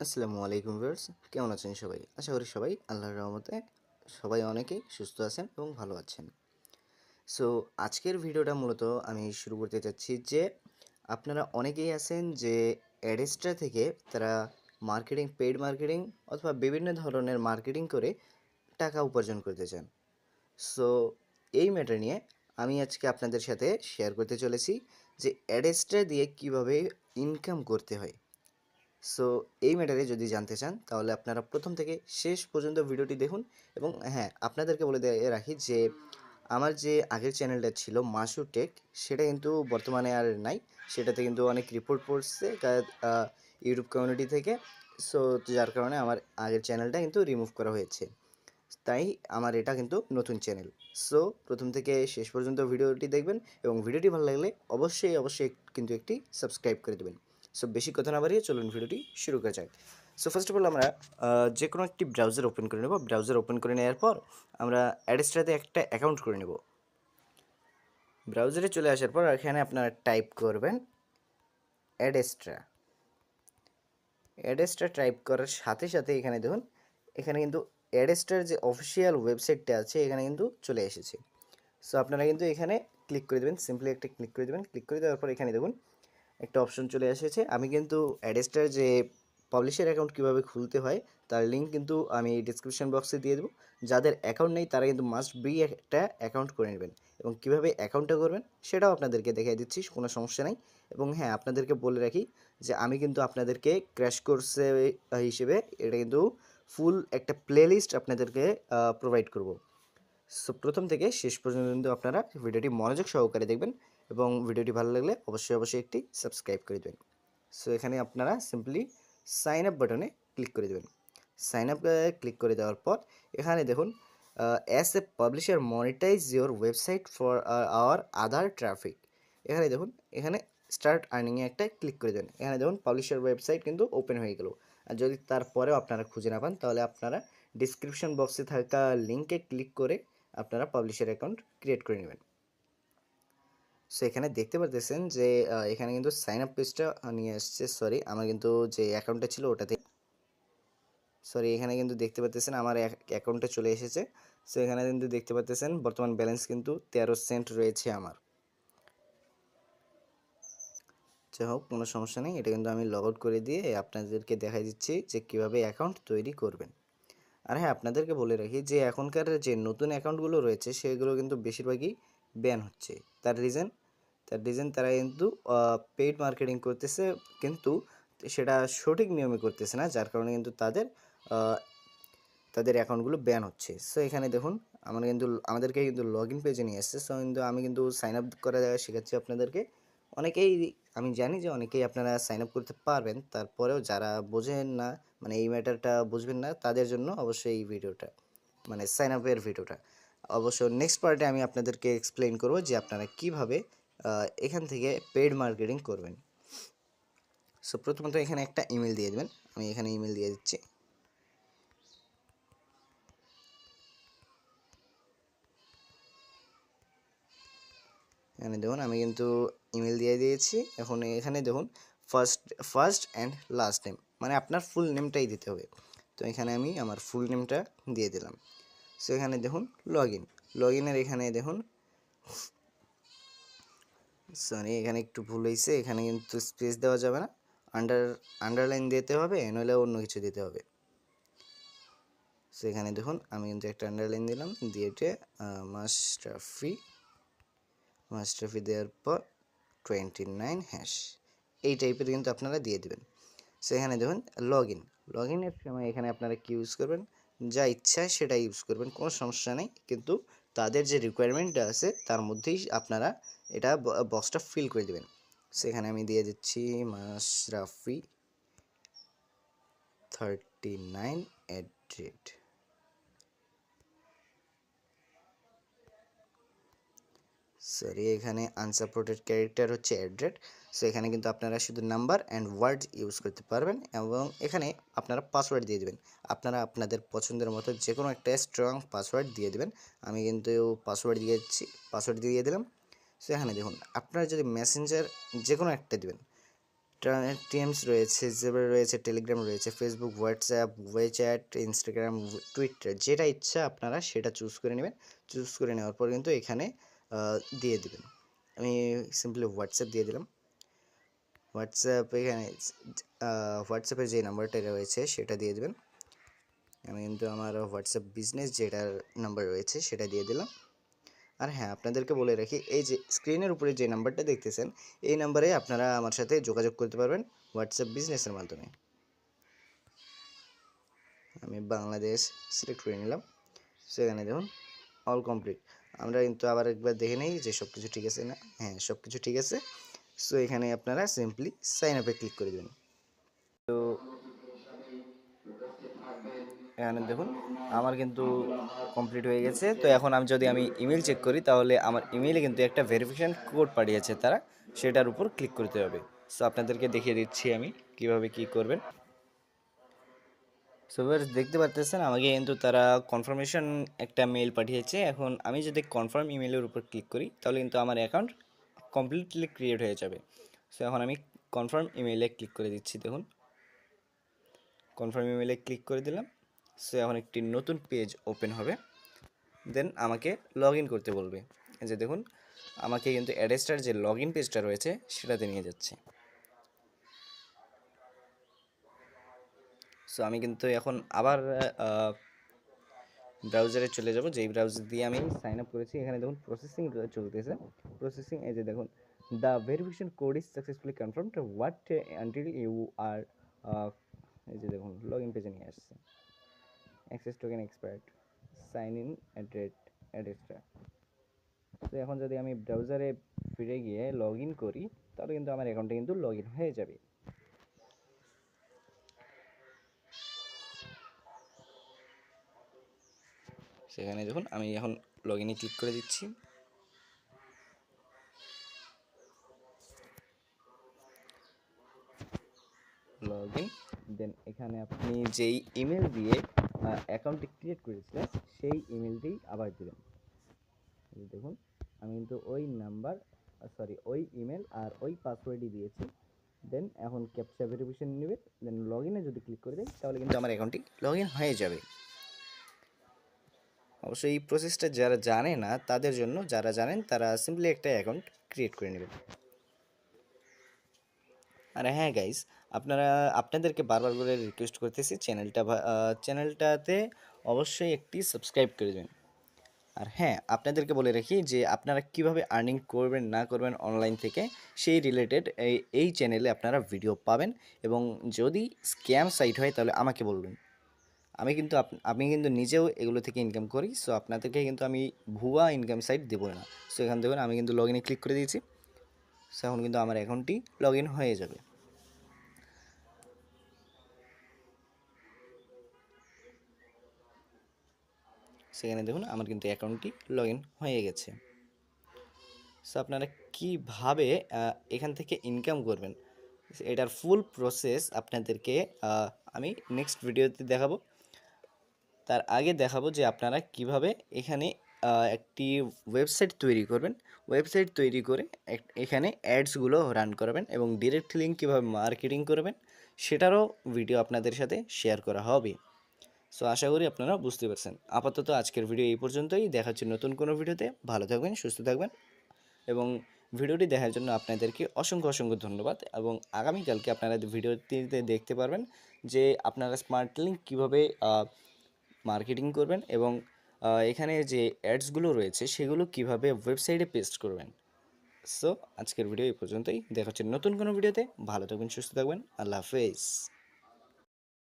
আসসালামু আলাইকুম ভিউয়ার্স, কেমন আছেন সবাই? আশা করি সবাই আল্লাহর রহমতে সবাই অনেকেই সুস্থ আছেন এবং ভালো আছেন। সো আজকের ভিডিওটা মূলত আমি শুরু করতে চাচ্ছি যে আপনারা অনেকেই আছেন যে অ্যাডেস্ট্রা থেকে তারা পেইড মার্কেটিং অথবা বিভিন্ন ধরনের মার্কেটিং করে টাকা উপার্জন করতে চান। সো এই ম্যাটার নিয়ে আমি আজকে আপনাদের সাথে শেয়ার করতে চলেছি যে অ্যাডেস্ট্রা দিয়ে কিভাবে ইনকাম করতে হয়। সো এই ম্যাটারে যদি জানতে চান তাহলে আপনারা প্রথম থেকে শেষ পর্যন্ত ভিডিওটি দেখুন। এবং হ্যাঁ, আপনাদেরকে বলে দিয়ে রাখি যে আমার যে আগের চ্যানেলটা ছিল মাসু টেক, সেটা কিন্তু বর্তমানে আর নাই। সেটাতে কিন্তু অনেক রিপোর্ট পড়ছে ইউটিউব কমিউনিটি থেকে। সো যার কারণে আমার আগের চ্যানেলটা কিন্তু রিমুভ করা হয়েছে। তাই আমার এটা কিন্তু নতুন চ্যানেল। সো প্রথম থেকে শেষ পর্যন্ত ভিডিওটি দেখবেন এবং ভিডিওটি ভালো লাগলে অবশ্যই কিন্তু একটি সাবস্ক্রাইব করে দেবেন। সো বেশি কথা না বাড়িয়ে চলুন ভিডিওটি শুরু করা যাক। সো ফার্স্ট অফ অল আমরা যে কোনো একটি ব্রাউজার ওপেন করে নেব। ব্রাউজার ওপেন করে নেওয়ার পর আমরা অ্যাডেস্ট্রাতে একটা অ্যাকাউন্ট করে নেব। ব্রাউজারে চলে আসার পর এখানে আপনারা টাইপ করবেন অ্যাডেস্ট্রা। অ্যাডেস্ট্রা টাইপ করার সাথে সাথে এখানে দেখুন, এখানে কিন্তু অ্যাডেস্ট্রার যে অফিসিয়াল ওয়েবসাইটটা আছে এখানে কিন্তু চলে এসেছে। সো আপনারা কিন্তু এখানে ক্লিক করে দেবেন, সিম্পলি একটা ক্লিক করে দেবেন। ক্লিক করে দেওয়ার পর এখানে দেখুন একটা অপশন চলে এসেছে। আমি কিন্তু অ্যাডেস্টার যে পাবলিশার অ্যাকাউন্ট কীভাবে খুলতে হয় তার লিঙ্ক কিন্তু আমি ডিসক্রিপশন বক্সে দিয়ে দেবো। যাদের অ্যাকাউন্ট নেই তারা কিন্তু মাস্ট বি একটা অ্যাকাউন্ট করে নেবেন, এবং কীভাবে অ্যাকাউন্টটা করবেন সেটাও আপনাদেরকে দেখিয়ে দিচ্ছি, কোনো সমস্যা নেই। এবং হ্যাঁ, আপনাদেরকে বলে রাখি যে আমি কিন্তু আপনাদেরকে ক্র্যাশ কোর্সে হিসেবে এটা কিন্তু ফুল একটা প্লেলিস্ট আপনাদেরকে প্রোভাইড করব। সো প্রথম থেকে শেষ পর্যন্ত কিন্তু আপনারা ভিডিওটি মনোযোগ সহকারে দেখবেন এবং ভিডিওটি ভালো লাগলে অবশ্যই একটি সাবস্ক্রাইব করে দেবেন। সো এখানে আপনারা সিম্পলি সাইন আপ বাটনে ক্লিক করে দেবেন। সাইন আপ ক্লিক করে দেওয়ার পর এখানে দেখুন as a publisher monetize your website for our other traffic. এখানে দেখুন, এখানে স্টার্ট আর্নিংয়ে একটা ক্লিক করে দেবেন। এখানে দেখুন পাবলিশার ওয়েবসাইট কিন্তু ওপেন হয়ে গেল। আর যদি তারপরেও আপনারা খুঁজে না পান তাহলে আপনারা ডিসক্রিপশন বক্সে থাকা লিঙ্কে ক্লিক করে আপনারা পাবলিশার অ্যাকাউন্ট ক্রিয়েট করে নেবেন। সো এখানে দেখতে পারতেছেন যে এখানে কিন্তু সাইন আপ পেজটা নিয়ে আসছে। সরি, আমার কিন্তু যে অ্যাকাউন্টটা ছিল ওটাতে, সরি, এখানে কিন্তু দেখতে পাচ্ছেন আমার অ্যাকাউন্টে চলে এসেছে। সো এখানে কিন্তু দেখতে পাচ্ছেন বর্তমান ব্যালেন্স কিন্তু 13 সেন্ট রয়েছে আমার। যাই হোক, কোনো সমস্যা নেই, এটা কিন্তু আমি লগ আউট করে দিয়ে আপনাদেরকে দেখাই দিচ্ছি যে কীভাবে অ্যাকাউন্ট তৈরি করবেন। আর হ্যাঁ, আপনাদেরকে বলে রাখি যে এখনকার যে নতুন অ্যাকাউন্টগুলো রয়েছে সেগুলো কিন্তু বেশিরভাগই ব্যান হচ্ছে। তার রিজন তারা কিন্তু পেইড মার্কেটিং করতেছে, কিন্তু সেটা সঠিক নিয়মে করতেছে না, যার কারণে কিন্তু তাদের অ্যাকাউন্টগুলো ব্যান হচ্ছে। সো এখানে দেখুন আমাদেরকে কিন্তু লগ ইন পেজে নিয়ে আসছে। সো কিন্তু আমি কিন্তু সাইন আপ করা শেখাচ্ছি আপনাদেরকে। অনেকেই, আমি জানি যে অনেকেই আপনারা সাইন আপ করতে পারবেন, তারপরেও যারা বোঝেন না, মানে এই ম্যাটারটা বুঝবেন না, তাদের জন্য অবশ্যই এই ভিডিওটা, মানে সাইন আপের ভিডিওটা। অবশ্য নেক্সট পার্টে আমি আপনাদেরকে এক্সপ্লেইন করব যে আপনারা কিভাবে এখান থেকে পেইড মার্কেটিং করবেন। সো প্রথমত এখানে একটা ইমেল দিয়ে দেবেন। আমি এখানে ইমেল দিয়ে দিচ্ছি। এখানে দেখুন আমি কিন্তু ইমেল দিয়ে দিয়েছি। এখন এখানে দেখুন ফার্স্ট অ্যান্ড লাস্ট নেম, মানে আপনার ফুল নেমটাই দিতে হবে। তো এখানে আমি আমার ফুল নেমটা দিয়ে দিলাম। সো এখানে দেখুন লগ ইনের এখানে দেখুন, সরি এখানে একটু ভুল হয়েছে, এখানে কিন্তু স্পেস দেওয়া যাবে না, আন্ডারলাইন দিতে হবে, নইলে অন্য কিছু দিতে হবে। সো এখানে দেখুন আমি কিন্তু একটা আন্ডারলাইন দিলাম, দিয়ে মাস্টারফি দেওয়ার পর 29 হ্যাশ, এই টাইপের কিন্তু আপনারা দিয়ে দেবেন। সো এখানে দেখুন লগ ইনের সময় এখানে আপনারা কি ইউজ করবেন, যা ইচ্ছা সেটা ইউজ করবেন, কোনো সমস্যা নেই, কিন্তু তাদের যে রিকোয়ারমেন্টটা আছে তার মধ্যেই আপনারা এটা বক্সটা ফিল করে দেবেন। সেখানে আমি দিয়ে দিচ্ছি মাশরাফি 39 সরি, এখানে আনসাপোর্টেড ক্যারেক্টার হচ্ছে অ্যাড্রেড। সো এখানে কিন্তু আপনারা শুধু নাম্বার অ্যান্ড ওয়ার্ড ইউজ করতে পারবেন, এবং এখানে আপনারা পাসওয়ার্ড দিয়ে দেবেন। আপনারা আপনাদের পছন্দের মতো যে কোনো একটা স্ট্রং পাসওয়ার্ড দিয়ে দেবেন। আমি কিন্তু পাসওয়ার্ড দিয়ে দিলাম। সো এখানে দেখুন আপনারা যদি মেসেঞ্জার যে কোনো একটা দেবেন, টিএমস রয়েছে, যেবার রয়েছে টেলিগ্রাম রয়েছে, ফেসবুক, হোয়াটসঅ্যাপ, ওয়েচ্যাট, ইনস্টাগ্রাম, টুইটার, যেটা ইচ্ছা আপনারা সেটা চুজ করে নেবেন। চুজ করে নেওয়ার পর কিন্তু এখানে দিয়ে দিবেন। আমি সিম্পলি হোয়াটসঅ্যাপ দিয়ে দিলাম। হোয়াটসঅ্যাপ এখানে হোয়াটসঅ্যাপের যে নাম্বারটা রয়েছে সেটা দিয়ে দেবেন। আমি কিন্তু আমার হোয়াটসঅ্যাপ বিজনেস যেটার নাম্বার রয়েছে সেটা দিয়ে দিলাম। আর হ্যাঁ, আপনাদেরকে বলে রাখি, এই যে স্ক্রিনের উপরে যে নাম্বারটা দেখতেছেন এই নাম্বারে আপনারা আমার সাথে যোগাযোগ করতে পারবেন হোয়াটসঅ্যাপ বিজনেসের মাধ্যমে। আমি বাংলাদেশ সিলেক্ট করে নিলাম। সেখানে দেখুন অল কমপ্লিট। আমরা কিন্তু আবার একবার দেখে নেই যে সব কিছু ঠিক আছে না। হ্যাঁ, সব কিছু ঠিক আছে। সো এখানে আপনারা সিম্পলি সাইন আপে ক্লিক করে দেবেন। তো এখানে দেখুন আমার কিন্তু কমপ্লিট হয়ে গেছে। তো এখন আমি ইমেল চেক করি তাহলে আমার ইমেইলে কিন্তু একটা ভেরিফিকেশন কোড পাঠিয়েছে তারা, সেটার উপর ক্লিক করতে হবে। সো আপনাদেরকে দেখিয়ে দিচ্ছি আমি কিভাবে কি করবেন। সো এবার দেখতে পারতেছেন আমাকে কিন্তু তারা কনফার্মেশন একটা মেল পাঠিয়েছে। এখন আমি যদি কনফার্ম ইমেলের উপর ক্লিক করি তাহলে কিন্তু আমার অ্যাকাউন্ট কমপ্লিটলি ক্রিয়েট হয়ে যাবে। সো এখন আমি কনফার্ম ইমেলে ক্লিক করে দিচ্ছি। দেখুন কনফার্ম ইমেলে ক্লিক করে দিলাম। সো এখন একটি নতুন পেজ ওপেন হবে। দেন আমাকে লগ ইন করতে বলবে। এই যে দেখুন আমাকে কিন্তু অ্যাডেস্টার যে লগ ইন পেজটা রয়েছে সেটাতে নিয়ে যাচ্ছে। সো আমি কিন্তু এখন আবার ব্রাউজারে চলে যাব, যেই ব্রাউজার দিয়ে আমি সাইন আপ করেছি। এখানে দেখুন প্রসেসিং চলতেছে। প্রসেসিং, এই যে দেখুন the verification code is successfully confirmed what until you are, এই যে দেখুন লগ ইন পেজে নিয়ে আসছে। Access token expired, sign in অ্যাডেস্টার। তো এখন যদি আমি ব্রাউজারে ফিরে গিয়ে লগ ইন করি তাহলে কিন্তু আমার অ্যাকাউন্টে কিন্তু লগ ইন হয়ে যাবে। সেখানে দেখুন আমি এখন লগ ইনে ক্লিক করে দিচ্ছি। লগ ইন, দেন এখানে আপনি যেই ইমেল দিয়ে অ্যাকাউন্টটি ক্রিয়েট করেছিলেন সেই ইমেলটি আবার দেবেন। দেখুন আমি কিন্তু ওই নাম্বার ওই ইমেল আর ওই পাসওয়ার্ডই দিয়েছি। দেন এখন ক্যাপচা ভেরিফিকেশন নেবে। দেন লগ ইনে যদি ক্লিক করে দেয় তাহলে কিন্তু আমার অ্যাকাউন্টটি লগ ইন হয়ে যাবে। অবশ্যই এই প্রসেসটা যারা জানে না তাদের জন্য, যারা জানেন তারা সিম্পলি একটা অ্যাকাউন্ট ক্রিয়েট করে নেবেন। আর হ্যাঁ গাইস, আপনাদেরকে বারবার করে রিকোয়েস্ট করতেছি চ্যানেলটাতে অবশ্যই একটি সাবস্ক্রাইব করে দেবেন। আর হ্যাঁ, আপনাদেরকে বলে রাখি যে আপনারা কিভাবে আর্নিং করবেন না করবেন অনলাইন থেকে সেই রিলেটেড এই চ্যানেলে আপনারা ভিডিও পাবেন। এবং যদি স্ক্যাম সাইট হয় তাহলে আমাকে বলবেন। আমি কিন্তু নিজেও এগুলো থেকে ইনকাম করি। সো আপনাদেরকে কিন্তু আমি ভুয়া ইনকাম সাইট দেবো না। সো এখান থেকে আমি কিন্তু লগ ইনে ক্লিক করে দিয়েছি। সো এখন কিন্তু আমার অ্যাকাউন্টটি লগ ইন হয়ে যাবে। সেখানে দেখুন আমার কিন্তু অ্যাকাউন্টটি লগ ইন হয়ে গেছে। সো আপনারা কীভাবে এখান থেকে ইনকাম করবেন এটার ফুল প্রসেস আপনাদেরকে আমি নেক্সট ভিডিওতে দেখাবো। তার আগে দেখাবো যে আপনারা কিভাবে এখানে একটি ওয়েবসাইট তৈরি করবেন। ওয়েবসাইট তৈরি করে এখানে অ্যাডসগুলো রান করাবেন এবং ডিরেক্ট লিঙ্ক কীভাবে মার্কেটিং করবেন সেটারও ভিডিও আপনাদের সাথে শেয়ার করা হবে। সো আশা করি আপনারা বুঝতে পারছেন। আপাতত আজকের ভিডিও এই পর্যন্তই। দেখা হচ্ছে নতুন কোনো ভিডিওতে। ভালো থাকবেন, সুস্থ থাকবেন এবং ভিডিওটি দেখার জন্য আপনাদেরকে অসংখ্য অসংখ্য ধন্যবাদ। এবং আগামীকালকে আপনারা ভিডিওটিতে দেখতে পারবেন যে আপনারা স্মার্ট লিঙ্ক কীভাবে মার্কেটিং করবেন এবং এখানে যে অ্যাডসগুলো রয়েছে সেগুলো কিভাবে ওয়েবসাইটে পেস্ট করবেন। সো আজকের ভিডিও এই পর্যন্তই। দেখা হচ্ছে নতুন কোনো ভিডিওতে। ভালো থাকবেন, সুস্থ থাকবেন। আল্লাহ হাফেজ।